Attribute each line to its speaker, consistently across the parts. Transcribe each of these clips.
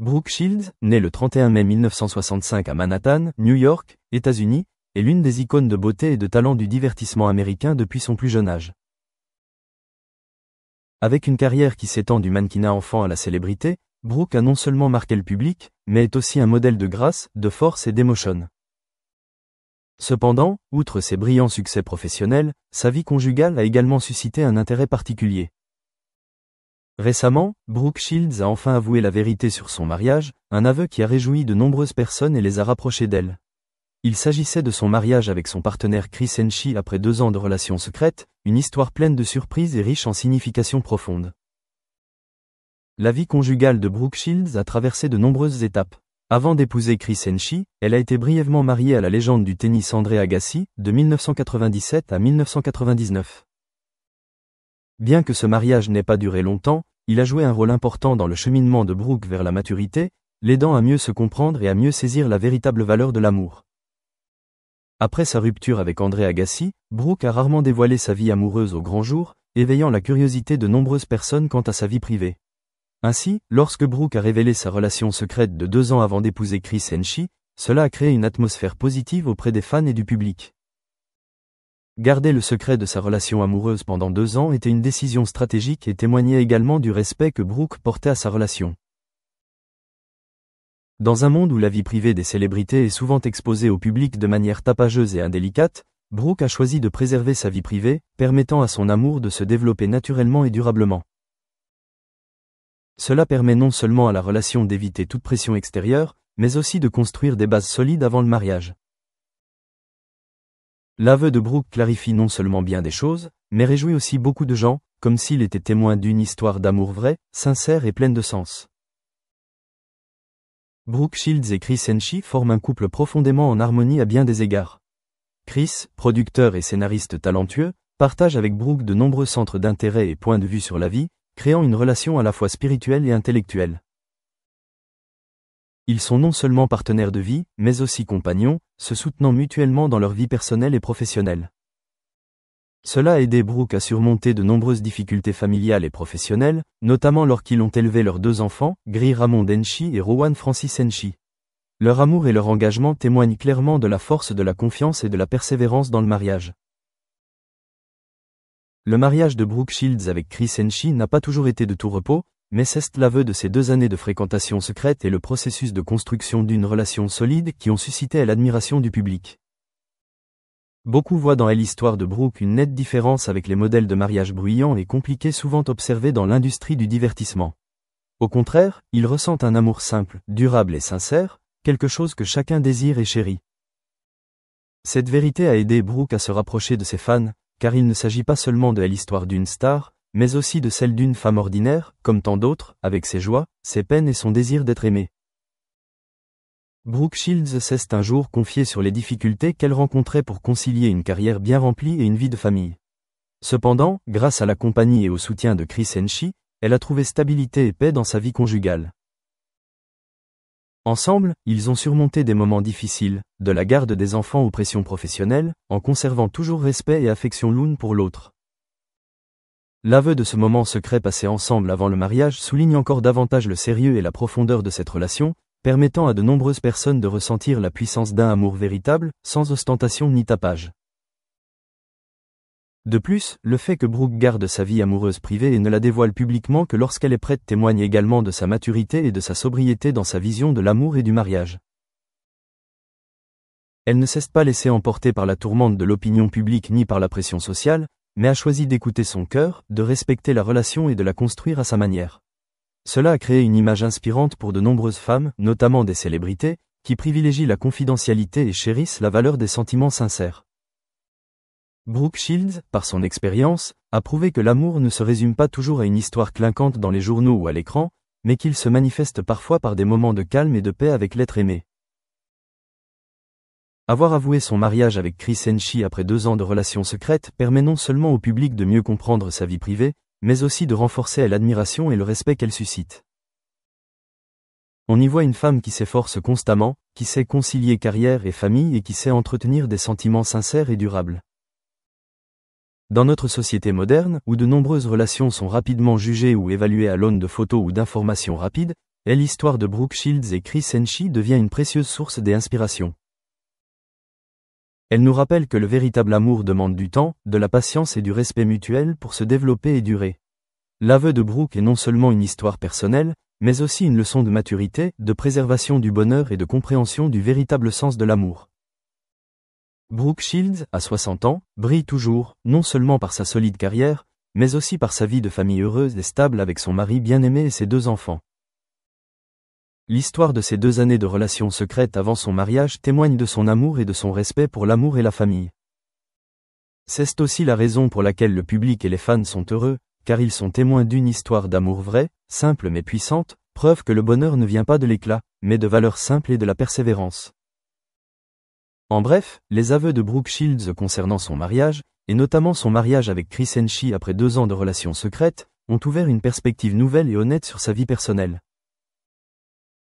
Speaker 1: Brooke Shields, née le 31 mai 1965 à Manhattan, New York, États-Unis, est l'une des icônes de beauté et de talent du divertissement américain depuis son plus jeune âge. Avec une carrière qui s'étend du mannequinat enfant à la célébrité, Brooke a non seulement marqué le public, mais est aussi un modèle de grâce, de force et d'émotion. Cependant, outre ses brillants succès professionnels, sa vie conjugale a également suscité un intérêt particulier. Récemment, Brooke Shields a enfin avoué la vérité sur son mariage, un aveu qui a réjoui de nombreuses personnes et les a rapprochées d'elle. Il s'agissait de son mariage avec son partenaire Chris Henshey après 2 ans de relations secrètes, une histoire pleine de surprises et riche en significations profondes. La vie conjugale de Brooke Shields a traversé de nombreuses étapes. Avant d'épouser Chris Henshey, elle a été brièvement mariée à la légende du tennis André Agassi, de 1997 à 1999. Bien que ce mariage n'ait pas duré longtemps, il a joué un rôle important dans le cheminement de Brooke vers la maturité, l'aidant à mieux se comprendre et à mieux saisir la véritable valeur de l'amour. Après sa rupture avec André Agassi, Brooke a rarement dévoilé sa vie amoureuse au grand jour, éveillant la curiosité de nombreuses personnes quant à sa vie privée. Ainsi, lorsque Brooke a révélé sa relation secrète de 2 ans avant d'épouser Chris Henshey, cela a créé une atmosphère positive auprès des fans et du public. Garder le secret de sa relation amoureuse pendant 2 ans était une décision stratégique et témoignait également du respect que Brooke portait à sa relation. Dans un monde où la vie privée des célébrités est souvent exposée au public de manière tapageuse et indélicate, Brooke a choisi de préserver sa vie privée, permettant à son amour de se développer naturellement et durablement. Cela permet non seulement à la relation d'éviter toute pression extérieure, mais aussi de construire des bases solides avant le mariage. L'aveu de Brooke clarifie non seulement bien des choses, mais réjouit aussi beaucoup de gens, comme s'il était témoin d'une histoire d'amour vraie, sincère et pleine de sens. Brooke Shields et Chris Henshey forment un couple profondément en harmonie à bien des égards. Chris, producteur et scénariste talentueux, partage avec Brooke de nombreux centres d'intérêt et points de vue sur la vie, créant une relation à la fois spirituelle et intellectuelle. Ils sont non seulement partenaires de vie, mais aussi compagnons, se soutenant mutuellement dans leur vie personnelle et professionnelle. Cela a aidé Brooke à surmonter de nombreuses difficultés familiales et professionnelles, notamment lorsqu'ils ont élevé leurs 2 enfants, Gry Ramond Henshey et Rowan Francis Henshey. Leur amour et leur engagement témoignent clairement de la force de la confiance et de la persévérance dans le mariage. Le mariage de Brooke Shields avec Chris Henshey n'a pas toujours été de tout repos, mais c'est l'aveu de ces 2 années de fréquentation secrète et le processus de construction d'une relation solide qui ont suscité l'admiration du public. Beaucoup voient dans l'histoire de Brooke une nette différence avec les modèles de mariage bruyants et compliqués souvent observés dans l'industrie du divertissement. Au contraire, ils ressentent un amour simple, durable et sincère, quelque chose que chacun désire et chérit. Cette vérité a aidé Brooke à se rapprocher de ses fans, car il ne s'agit pas seulement de l'histoire d'une star, mais aussi de celle d'une femme ordinaire, comme tant d'autres, avec ses joies, ses peines et son désir d'être aimée. Brooke Shields s'est un jour confiée sur les difficultés qu'elle rencontrait pour concilier une carrière bien remplie et une vie de famille. Cependant, grâce à la compagnie et au soutien de Chris Henshey, elle a trouvé stabilité et paix dans sa vie conjugale. Ensemble, ils ont surmonté des moments difficiles, de la garde des enfants aux pressions professionnelles, en conservant toujours respect et affection l'une pour l'autre. L'aveu de ce moment secret passé ensemble avant le mariage souligne encore davantage le sérieux et la profondeur de cette relation, permettant à de nombreuses personnes de ressentir la puissance d'un amour véritable, sans ostentation ni tapage. De plus, le fait que Brooke garde sa vie amoureuse privée et ne la dévoile publiquement que lorsqu'elle est prête témoigne également de sa maturité et de sa sobriété dans sa vision de l'amour et du mariage. Elle ne s'est pas laissée emporter par la tourmente de l'opinion publique ni par la pression sociale, mais a choisi d'écouter son cœur, de respecter la relation et de la construire à sa manière. Cela a créé une image inspirante pour de nombreuses femmes, notamment des célébrités, qui privilégient la confidentialité et chérissent la valeur des sentiments sincères. Brooke Shields, par son expérience, a prouvé que l'amour ne se résume pas toujours à une histoire clinquante dans les journaux ou à l'écran, mais qu'il se manifeste parfois par des moments de calme et de paix avec l'être aimé. Avoir avoué son mariage avec Chris Henshey après 2 ans de relations secrètes permet non seulement au public de mieux comprendre sa vie privée, mais aussi de renforcer l'admiration et le respect qu'elle suscite. On y voit une femme qui s'efforce constamment, qui sait concilier carrière et famille et qui sait entretenir des sentiments sincères et durables. Dans notre société moderne, où de nombreuses relations sont rapidement jugées ou évaluées à l'aune de photos ou d'informations rapides, et l'histoire de Brooke Shields et Chris Henshey devient une précieuse source d'inspiration. Elle nous rappelle que le véritable amour demande du temps, de la patience et du respect mutuel pour se développer et durer. L'aveu de Brooke est non seulement une histoire personnelle, mais aussi une leçon de maturité, de préservation du bonheur et de compréhension du véritable sens de l'amour. Brooke Shields, à 60 ans, brille toujours, non seulement par sa solide carrière, mais aussi par sa vie de famille heureuse et stable avec son mari bien-aimé et ses 2 enfants. L'histoire de ces 2 années de relations secrètes avant son mariage témoigne de son amour et de son respect pour l'amour et la famille. C'est aussi la raison pour laquelle le public et les fans sont heureux, car ils sont témoins d'une histoire d'amour vraie, simple mais puissante, preuve que le bonheur ne vient pas de l'éclat, mais de valeurs simples et de la persévérance. En bref, les aveux de Brooke Shields concernant son mariage, et notamment son mariage avec Chris Henshey après 2 ans de relations secrètes, ont ouvert une perspective nouvelle et honnête sur sa vie personnelle.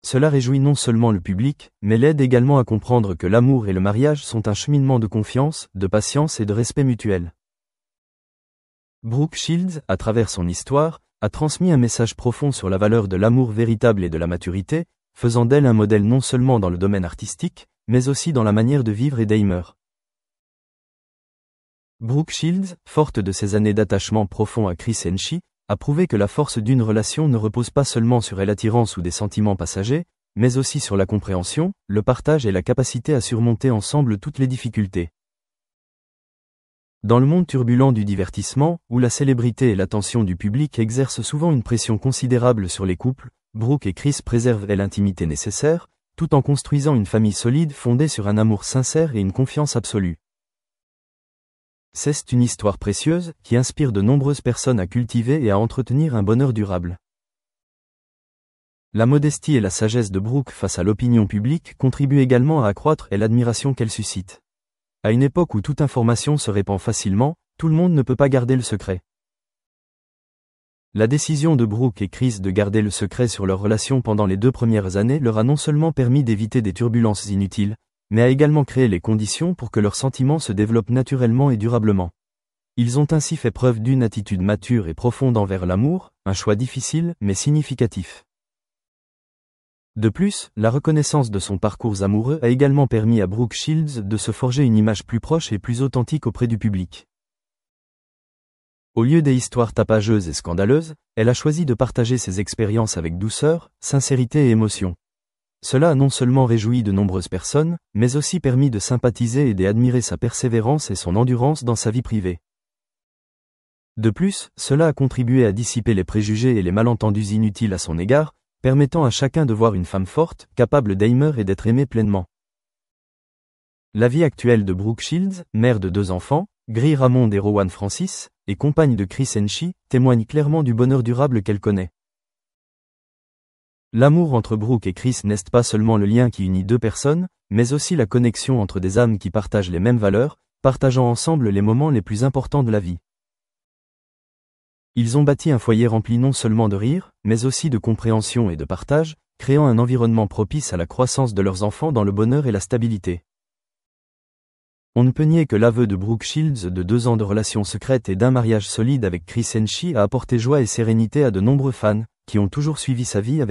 Speaker 1: Cela réjouit non seulement le public, mais l'aide également à comprendre que l'amour et le mariage sont un cheminement de confiance, de patience et de respect mutuel. Brooke Shields, à travers son histoire, a transmis un message profond sur la valeur de l'amour véritable et de la maturité, faisant d'elle un modèle non seulement dans le domaine artistique, mais aussi dans la manière de vivre et d'aimer. Brooke Shields, forte de ses années d'attachement profond à Chris Henshey, a prouvé que la force d'une relation ne repose pas seulement sur l'attirance ou des sentiments passagers, mais aussi sur la compréhension, le partage et la capacité à surmonter ensemble toutes les difficultés. Dans le monde turbulent du divertissement, où la célébrité et l'attention du public exercent souvent une pression considérable sur les couples, Brooke et Chris préservent l'intimité nécessaire, tout en construisant une famille solide fondée sur un amour sincère et une confiance absolue. C'est une histoire précieuse, qui inspire de nombreuses personnes à cultiver et à entretenir un bonheur durable. La modestie et la sagesse de Brooke face à l'opinion publique contribuent également à accroître l'admiration qu'elle suscite. À une époque où toute information se répand facilement, tout le monde ne peut pas garder le secret. La décision de Brooke et Chris de garder le secret sur leur relation pendant les 2 premières années leur a non seulement permis d'éviter des turbulences inutiles, mais a également créé les conditions pour que leurs sentiments se développent naturellement et durablement. Ils ont ainsi fait preuve d'une attitude mature et profonde envers l'amour, un choix difficile mais significatif. De plus, la reconnaissance de son parcours amoureux a également permis à Brooke Shields de se forger une image plus proche et plus authentique auprès du public. Au lieu des histoires tapageuses et scandaleuses, elle a choisi de partager ses expériences avec douceur, sincérité et émotion. Cela a non seulement réjoui de nombreuses personnes, mais aussi permis de sympathiser et d'admirer sa persévérance et son endurance dans sa vie privée. De plus, cela a contribué à dissiper les préjugés et les malentendus inutiles à son égard, permettant à chacun de voir une femme forte, capable d'aimer et d'être aimée pleinement. La vie actuelle de Brooke Shields, mère de 2 enfants, Gris Ramond et Rowan Francis, et compagne de Chris Henshey, témoigne clairement du bonheur durable qu'elle connaît. L'amour entre Brooke et Chris n'est pas seulement le lien qui unit 2 personnes, mais aussi la connexion entre des âmes qui partagent les mêmes valeurs, partageant ensemble les moments les plus importants de la vie. Ils ont bâti un foyer rempli non seulement de rire, mais aussi de compréhension et de partage, créant un environnement propice à la croissance de leurs enfants dans le bonheur et la stabilité. On ne peut nier que l'aveu de Brooke Shields de 2 ans de relations secrètes et d'un mariage solide avec Chris Henshey a apporté joie et sérénité à de nombreux fans, qui ont toujours suivi sa vie avec